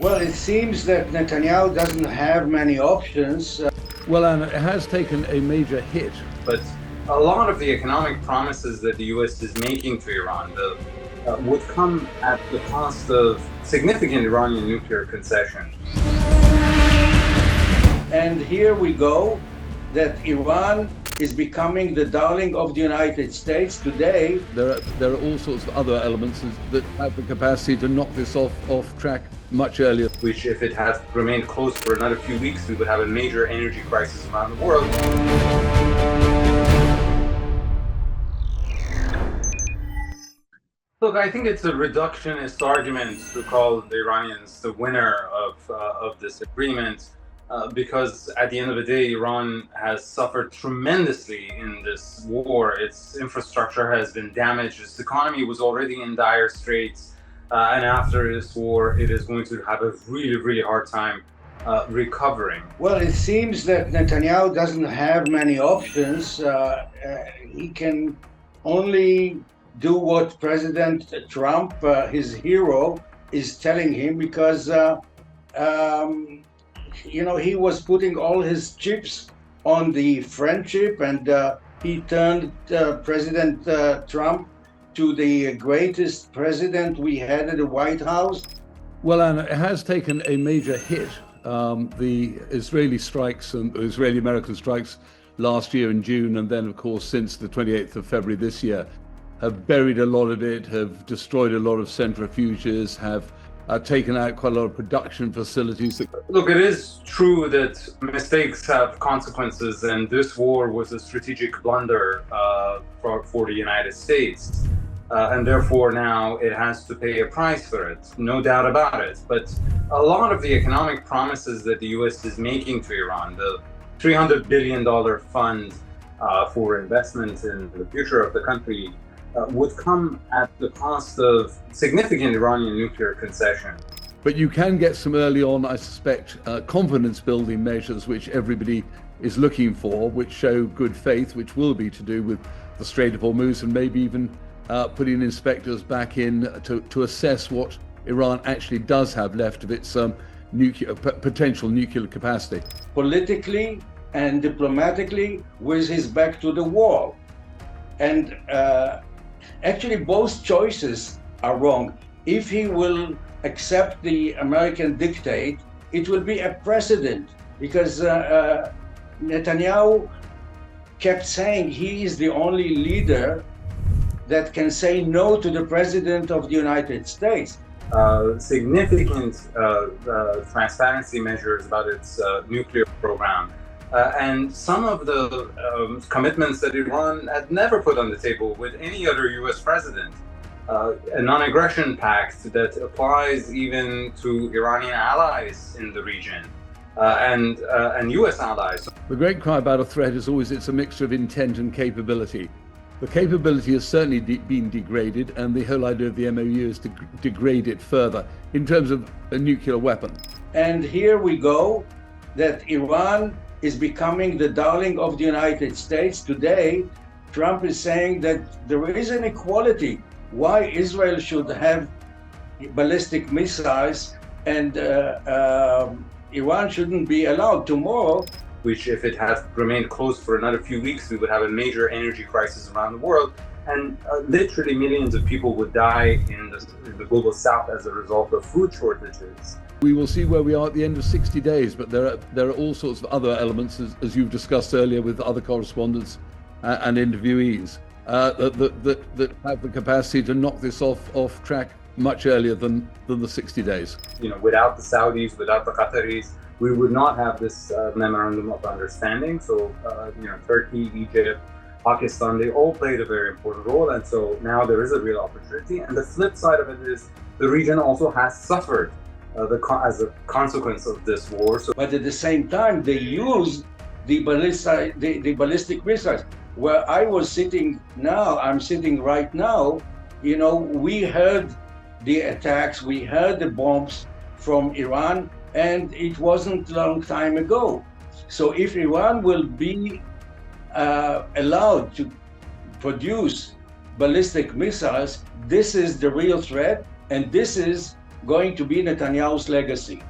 Well, it seems that Netanyahu doesn't have many options. Well, and it has taken a major hit. But a lot of the economic promises that the U.S. is making to Iran would come at the cost of significant Iranian nuclear concessions. And here we go, that Iran is becoming the darling of the United States today. There are all sorts of other elements that have the capacity to knock this off track much earlier. Which, if it had remained closed for another few weeks, we would have a major energy crisis around the world. Look, I think it's a reductionist argument to call the Iranians the winner of this agreement. Because at the end of the day, Iran has suffered tremendously in this war. Its infrastructure has been damaged. Its economy was already in dire straits. And after this war, it is going to have a really, really hard time recovering. Well, it seems that Netanyahu doesn't have many options. He can only do what President Trump, his hero, is telling him, because he was putting all his chips on the friendship, and he turned President Trump to the greatest president we had at the White House. Well, and it has taken a major hit. The Israeli strikes and Israeli-American strikes last year in June, and then, of course, since the 28th of February this year, have buried a lot of it, have destroyed a lot of centrifuges, have taken out quite a lot of production facilities. Look, it is true that mistakes have consequences, and this war was a strategic blunder for the United States. And therefore now it has to pay a price for it, no doubt about it. But a lot of the economic promises that the U.S. is making to Iran, the $300 billion fund for investment in the future of the country, would come at the cost of significant Iranian nuclear concession. But you can get some early on, I suspect, confidence-building measures which everybody is looking for, which show good faith, which will be to do with the Strait of Hormuz, and maybe even putting inspectors back in to assess what Iran actually does have left of its potential nuclear capacity. Politically and diplomatically, with his back to the wall. And actually, both choices are wrong. If he will accept the American dictate, it will be a precedent, because Netanyahu kept saying he is the only leader that can say no to the President of the United States. Significant transparency measures about its nuclear program. And some of the commitments that Iran had never put on the table with any other U.S. president. A non-aggression pact that applies even to Iranian allies in the region and U.S. allies. The great cry about a threat is always it's a mixture of intent and capability. The capability has certainly been degraded, and the whole idea of the MOU is to degrade it further in terms of a nuclear weapon. And here we go, that Iran is becoming the darling of the United States. Today, Trump is saying that there is an equality. Why Israel should have ballistic missiles and Iran shouldn't be allowed. Tomorrow, which, if it had remained closed for another few weeks, we would have a major energy crisis around the world, and literally millions of people would die in the global south as a result of food shortages. We will see where we are at the end of 60 days, but there are all sorts of other elements, as you've discussed earlier with other correspondents and interviewees, that have the capacity to knock this off track much earlier than the 60 days. Without the Saudis, without the Qataris, we would not have this memorandum of understanding. So, Turkey, Egypt, Pakistan, they all played a very important role. And so now there is a real opportunity. And the flip side of it is the region also has suffered as a consequence of this war. But at the same time, they used the ballistic missiles. Where I was sitting now, I'm sitting right now, we heard the attacks, we heard the bombs from Iran, and it wasn't a long time ago. So if Iran will be allowed to produce ballistic missiles, this is the real threat, and this is going to be Netanyahu's legacy.